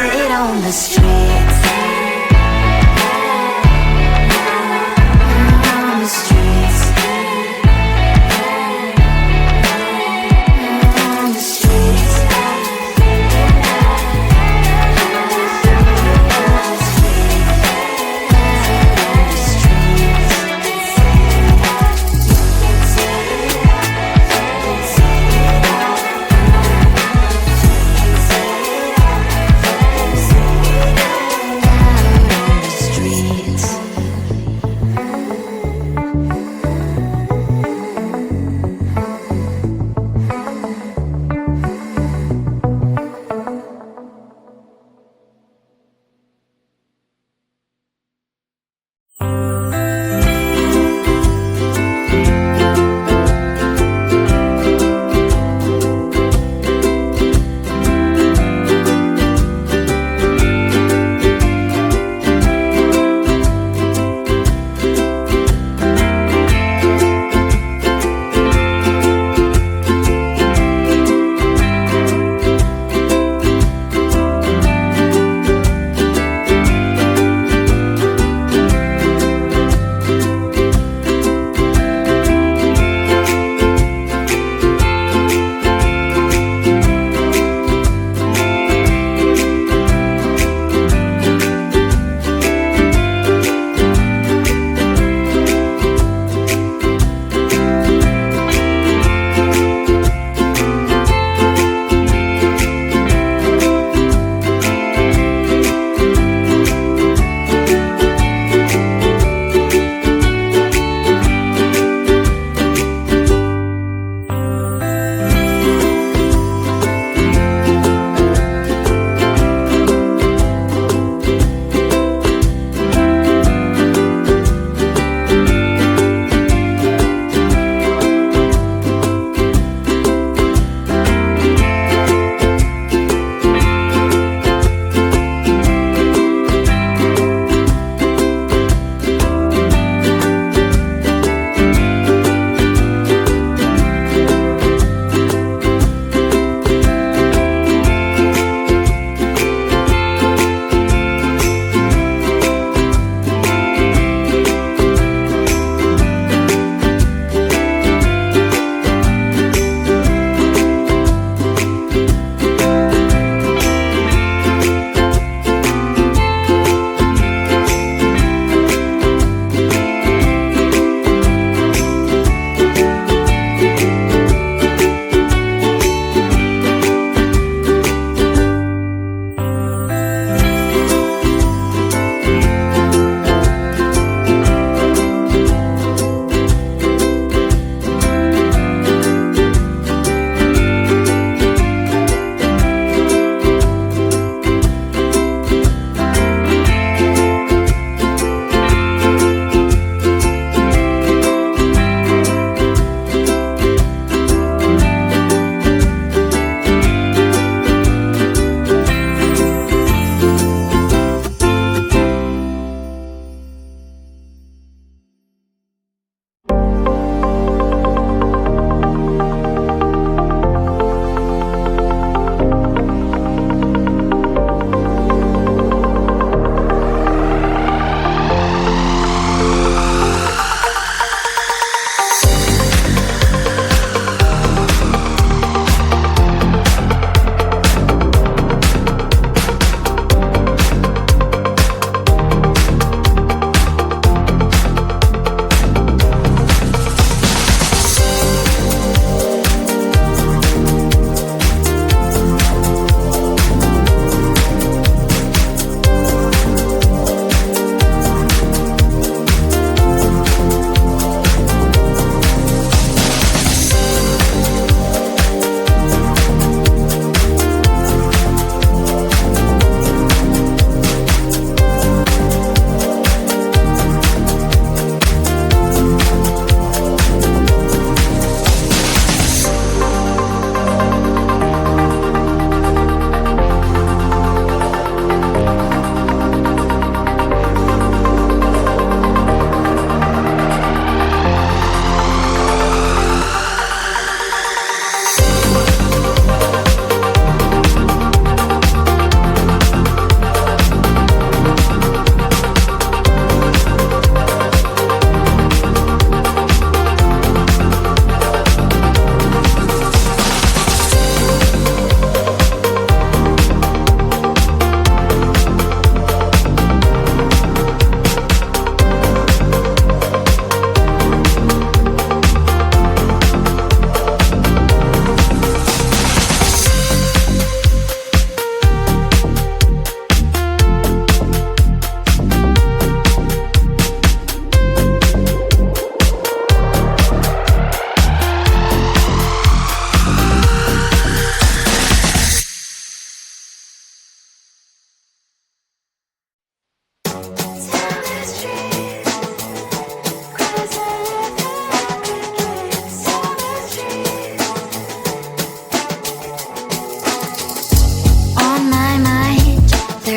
it on the streets. On the streets. On the streets.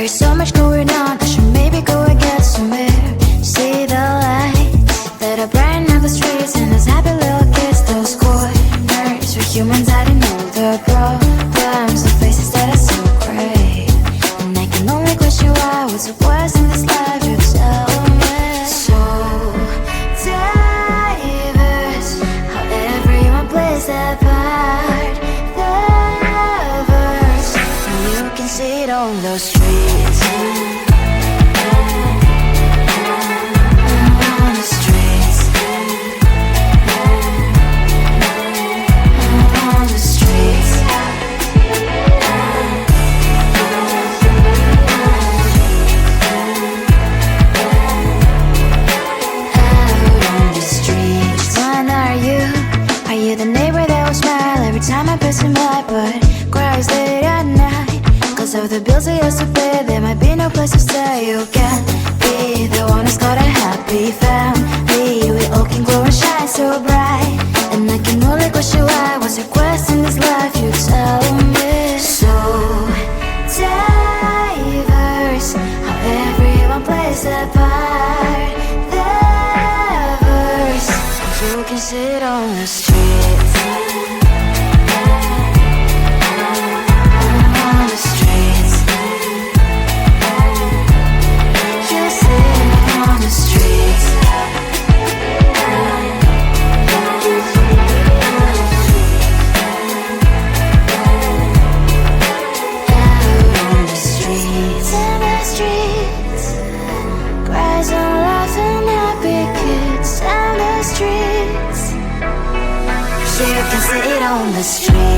There's so much going on, I should maybe go and get some air. See the lights that are brighten up the streets, and those happy little kids, those corners for humans hiding all the problems, the faces that are so great. And I can only question why, what's the worst in this life, you tell me. So diverse, how everyone plays their part. The verse, and you can see it on those streets. On the streets. On the streets. Are you the neighbor that will smile every time I pass him by, but cries late at night? Cause of the bills I used to pay, there might be no place to stay. You can't be the one who's got a happy family. We all can glow and shine so bright, and I can only question why, what's your quest in this life, you tell me. So diverse, how everyone plays their part. You can sit on the streets. On the streets. You sit on the streets. Out on the streets. In the streets. Cries and laughing happy kids. And the streets. You can see it on the street.